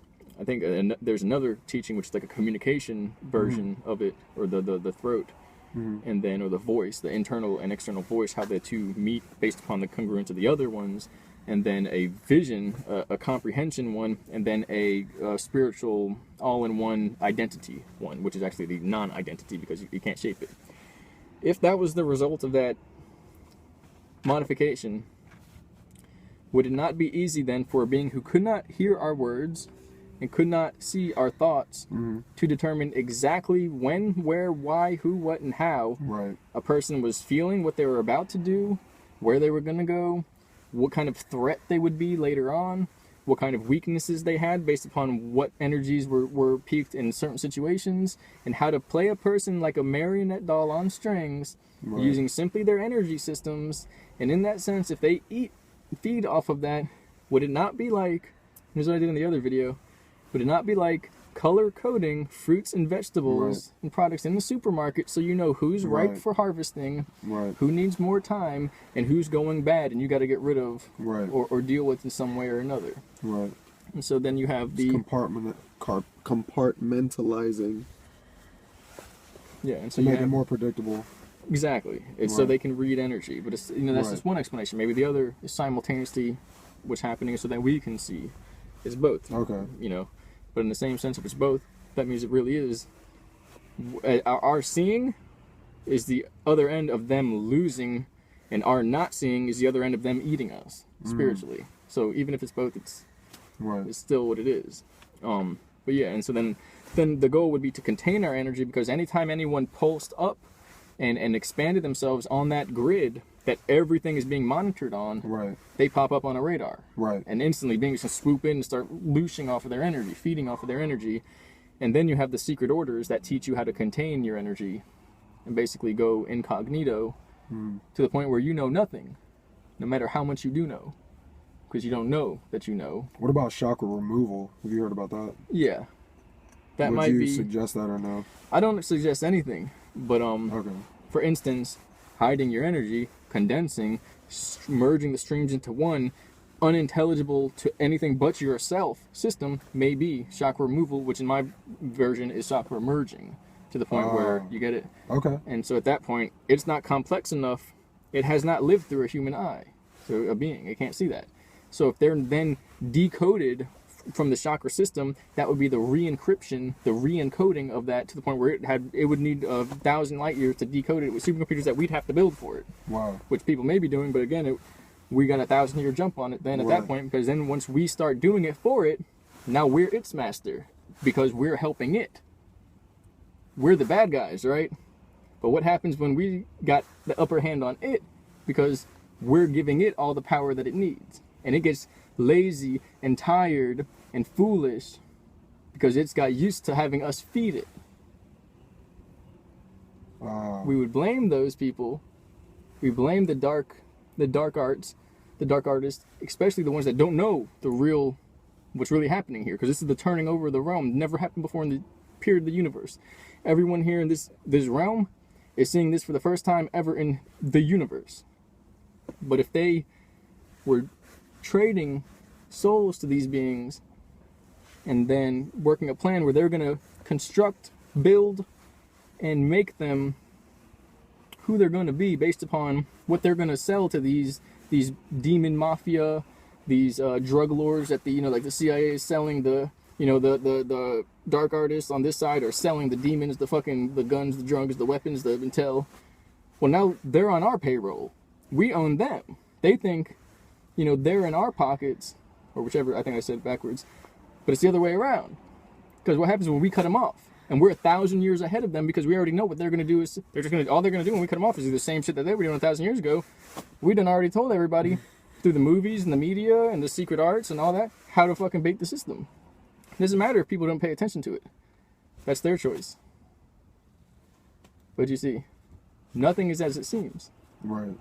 think there's another teaching which is like a communication version of it, or the throat, and then or the voice, the internal and external voice, how the two meet based upon the congruence of the other ones, and then a vision, a comprehension one, and then a spiritual all-in-one identity one, which is actually the non-identity because you can't shape it. If that was the result of that modification, would it not be easy then for a being who could not hear our words and could not see our thoughts to determine exactly when, where, why, who, what, and how a person was feeling, what they were about to do, where they were going to go, what kind of threat they would be later on, what kind of weaknesses they had based upon what energies were peaked in certain situations, and how to play a person like a marionette doll on strings using simply their energy systems. And in that sense, if they feed off of that, would it not be like, here's what I did in the other video, would it not be like color coding fruits and vegetables and products in the supermarket so you know who's ripe for harvesting, who needs more time, and who's going bad and you got to get rid of or deal with in some way or another. And so then you have the compartmentalizing. Yeah, and so to make it more predictable. Exactly. It's so they can read energy, but it's, that's just one explanation. Maybe the other is simultaneously what's happening so that we can see. It's both. Okay. But in the same sense, if it's both, that means it really is. Our seeing is the other end of them losing, and our not seeing is the other end of them eating us spiritually. So even if it's both, it's still what it is. But yeah, and so then the goal would be to contain our energy, because anytime anyone pulsed up and expanded themselves on that grid that everything is being monitored on, they pop up on a radar. And instantly beings can swoop in and start looshing off of their energy, feeding off of their energy. And then you have the secret orders that teach you how to contain your energy and basically go incognito to the point where you know nothing, no matter how much you do know, because you don't know that you know. What about chakra removal? Have you heard about that? Yeah. That Would might you be... suggest that or no? I don't suggest anything, but for instance, hiding your energy, condensing, merging the streams into one unintelligible to anything but yourself system may be chakra removal, which in my version is chakra merging, to the point where you get it. And so at that point, it's not complex enough. It has not lived through a human eye, so a being, it can't see that. So if they're then decoded from the chakra system, that would be the re-encryption, the re-encoding of that, to the point where it would need 1,000 light years to decode it with supercomputers that we'd have to build for it. Which people may be doing, but again, we got a 1,000-year jump on it then at that point, because then once we start doing it for it, now we're its master, because we're helping it. We're the bad guys, right? But what happens when we got the upper hand on it? Because we're giving it all the power that it needs, and it gets lazy and tired and foolish because it's got used to having us feed it. We would blame those people. We blame the dark arts, the dark artists, especially the ones that don't know what's really happening here, because this is the turning over of the realm. Never happened before in the period of the universe. Everyone here in this realm is seeing this for the first time ever in the universe. But if they were trading souls to these beings and then working a plan where they're going to construct, build, and make them who they're going to be based upon what they're going to sell to these demon mafia, these drug lords that like the CIA is selling the dark artists on this side are selling the demons, the guns, the drugs, the weapons, the intel. Well, now they're on our payroll. We own them. They think they're in our pockets or whichever. I think I said it backwards, but it's the other way around. Because what happens when we cut them off, and we're 1,000 years ahead of them because we already know what they're going to do is all they're going to do when we cut them off is do the same shit that they were doing 1,000 years ago. We done already told everybody through the movies and the media and the secret arts and all that how to fucking bait the system. It doesn't matter if people don't pay attention to it. That's their choice. But you see, nothing is as it seems. Right.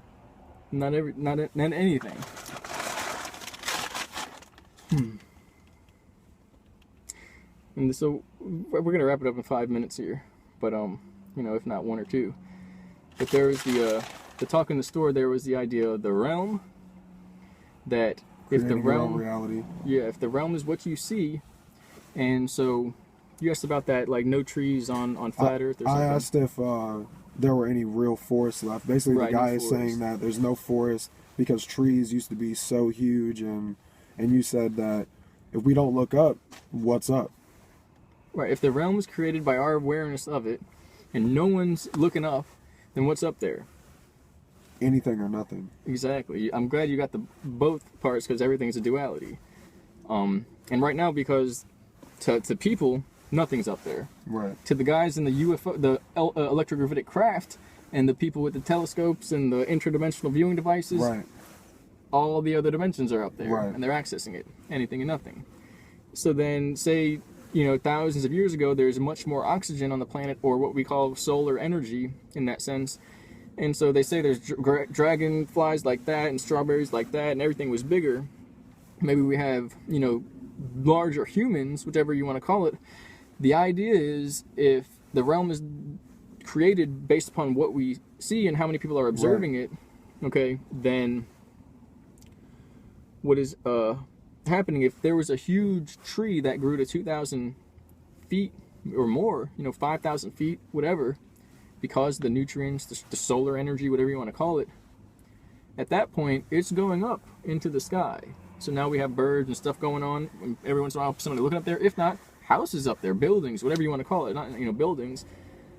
Not anything. And so we're gonna wrap it up in 5 minutes here, but if not 1 or 2. But there was the talk in the store. There was the idea of the realm. That if the realm, reality. Yeah, if the realm is what you see, and so you asked about that, like no trees on flat Earth or something. I asked if there were any real forests left. Basically, right, the guy no is saying that there's no forest because trees used to be so huge, and you said that if we don't look up, what's up? Right. If the realm was created by our awareness of it, and no one's looking up, then what's up there? Anything or nothing. Exactly. I'm glad you got the both parts because everything's a duality. And right now, because to people, nothing's up there. Right. To the guys in the UFO, the electrogravitic craft, and the people with the telescopes and the interdimensional viewing devices, right, all the other dimensions are up there, right, and they're accessing it. Anything and nothing. So then, say, thousands of years ago, there's much more oxygen on the planet, or what we call solar energy in that sense. And so they say there's dragonflies like that and strawberries like that, and everything was bigger. Maybe we have, larger humans, whichever you want to call it. The idea is if the realm is created based upon what we see and how many people are observing it, okay, then what is happening if there was a huge tree that grew to 2,000 feet or more, 5,000 feet, whatever, because the nutrients, the solar energy, whatever you want to call it, at that point, it's going up into the sky. So now we have birds and stuff going on, and every once in a while somebody looking up there. If not, houses up there, buildings, whatever you want to call it, not, buildings.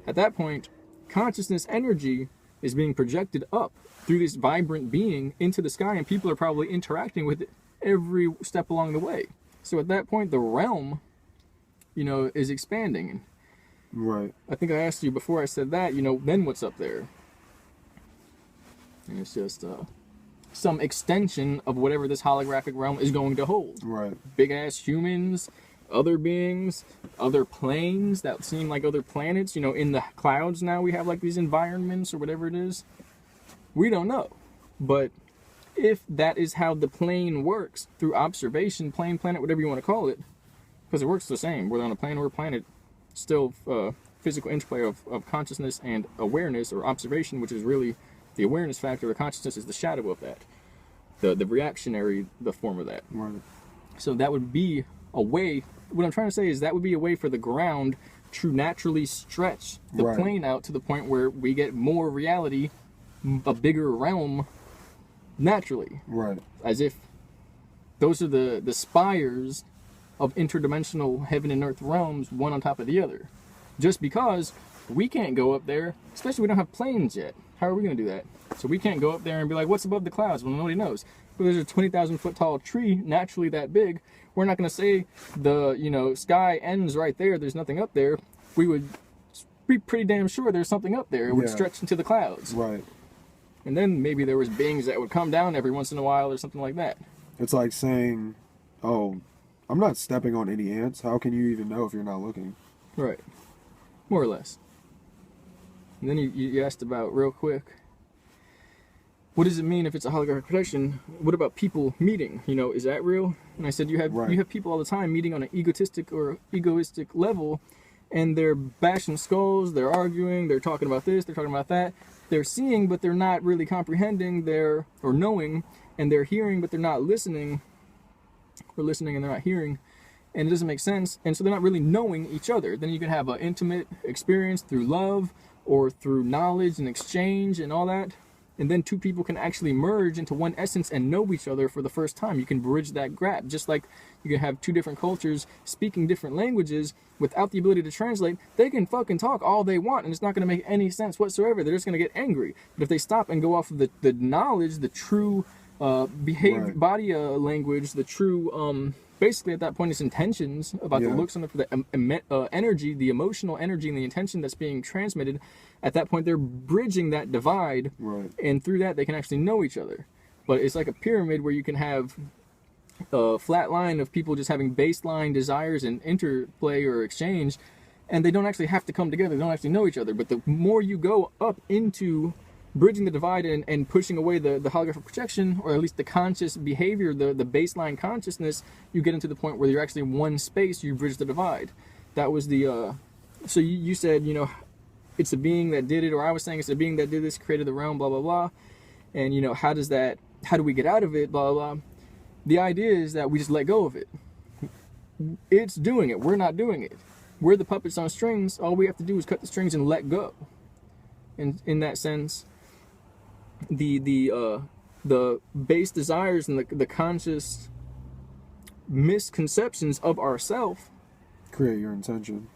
At that point, consciousness energy is being projected up through this vibrant being into the sky, and people are probably interacting with it every step along the way. So at that point, the realm, is expanding. Right. I think I asked you before I said that, then what's up there? And it's just some extension of whatever this holographic realm is going to hold. Right. Big ass humans, other beings, other planes that seem like other planets. In the clouds now we have like these environments or whatever it is. We don't know. But if that is how the plane works, through observation, plane, planet, whatever you want to call it, because it works the same, whether on a plane or a planet, still physical interplay of consciousness and awareness or observation, which is really the awareness factor. The consciousness is the shadow of that, the reactionary, the form of that. Right. So that would be a way, what I'm trying to say is that would be a way for the ground to naturally stretch the right. plane out to the point where we get more reality, a bigger realm naturally. Right. As if those are the spires of interdimensional heaven and earth realms, one on top of the other. Just because we can't go up there, especially we don't have planes yet. How are we going to do that? So we can't go up there and be like, what's above the clouds? Well, nobody knows. But there's a 20,000 foot tall tree naturally that big. We're not going to say the sky ends right there. There's nothing up there. We would be pretty damn sure there's something up there. It would stretch into the clouds. Right. And then maybe there was beings that would come down every once in a while or something like that. It's like saying, oh, I'm not stepping on any ants. How can you even know if you're not looking? Right. More or less. And then you asked about, real quick, what does it mean if it's a holographic projection? What about people meeting? Is that real? And I said you have people all the time meeting on an egoistic level, and they're bashing skulls, they're arguing, they're talking about this, they're talking about that. They're seeing, but they're not really comprehending, or knowing, and they're hearing, but they're not listening, or listening and they're not hearing, and it doesn't make sense, and so they're not really knowing each other. Then you can have an intimate experience through love, or through knowledge and exchange and all that. And then two people can actually merge into one essence and know each other for the first time. You can bridge that gap. Just like you can have two different cultures speaking different languages without the ability to translate. They can fucking talk all they want and it's not going to make any sense whatsoever. They're just going to get angry. But if they stop and go off of the knowledge, the true Right. body language, the true, basically at that point, it's intentions about the Yeah. looks on the energy, the emotional energy, and the intention that's being transmitted. At that point, they're bridging that divide, Right. and through that, they can actually know each other. But it's like a pyramid where you can have a flat line of people just having baseline desires and interplay or exchange, and they don't actually have to come together. They don't actually know each other. But the more you go up into bridging the divide and pushing away the holographic projection, or at least the conscious behavior, the baseline consciousness, you get into the point where you're actually in one space, you bridge the divide. That was the, so you said, you know, it's a being that did it, or I was saying it's a being that did this, created the realm, blah, blah, blah. And, you know, how do we get out of it, blah, blah, blah. The idea is that we just let go of it. It's doing it, we're not doing it. We're the puppets on strings, all we have to do is cut the strings and let go. And in that sense, the base desires and the conscious misconceptions of ourself Create your intention.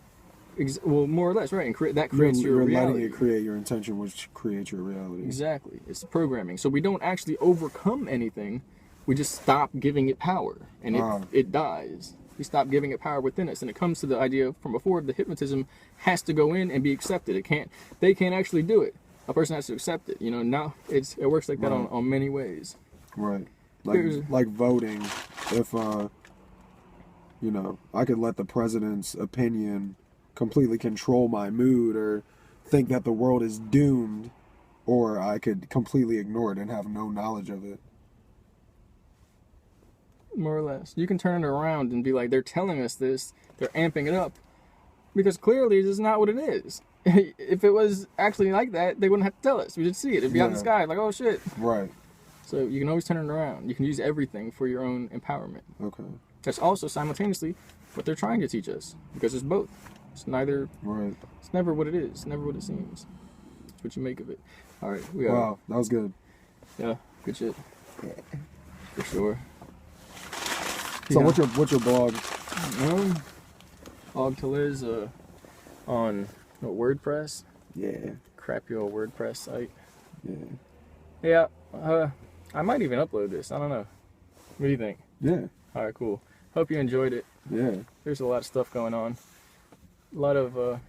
well, more or less, right? And that creates your You're reality. letting it create your intention, which creates your reality. Exactly. It's the programming. So we don't actually overcome anything. We just stop giving it power, and it dies. We stop giving it power within us, and it comes to the idea from before: the hypnotism has to go in and be accepted. They can't actually do it. A person has to accept it. You know, now it works like that on many ways. Right. Like voting. If you know, I could let the president's opinion completely control my mood, or think that the world is doomed, or I could completely ignore it and have no knowledge of it. More or less. You can turn it around and be like, they're telling us this, they're amping it up, because clearly this is not what it is. If it was actually like that, they wouldn't have to tell us. We just see it. It'd be out in the sky, like, oh shit. Right. So you can always turn it around. You can use everything for your own empowerment. Okay. That's also simultaneously what they're trying to teach us, because it's both. It's neither. Right. It's never what it is. It's never what it seems. It's what you make of it. All right. Wow, that was good. Yeah. Good shit. For sure. So what's your blog? Aug Liz on WordPress. Yeah. Crappy old WordPress site. Yeah. Yeah. I might even upload this. I don't know. What do you think? Yeah. All right. Cool. Hope you enjoyed it. Yeah. There's a lot of stuff going on. A lot of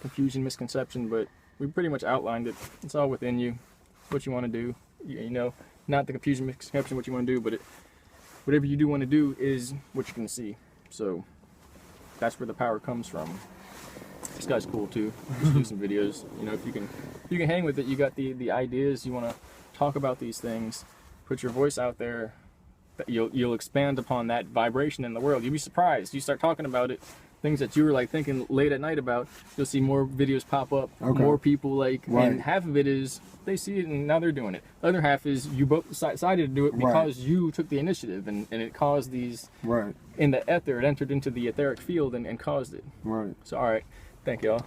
confusion, misconception, but we pretty much outlined it. It's all within you. It's what you want to do. You know, not the confusion, misconception, what you want to do, but whatever you do want to do is what you can see. So that's where the power comes from. This guy's cool too. Just do some videos. You know, if you can hang with it, you got the ideas, you want to talk about these things, put your voice out there, you'll expand upon that vibration in the world. You'll be surprised. You start talking about it, things that you were like thinking late at night about, you'll see more videos pop up, more people like, and half of it is they see it and now they're doing it. The other half is you both decided to do it because you took the initiative, and it caused these, in the ether, it entered into the etheric field and caused it. Right. So, all right. Thank y'all.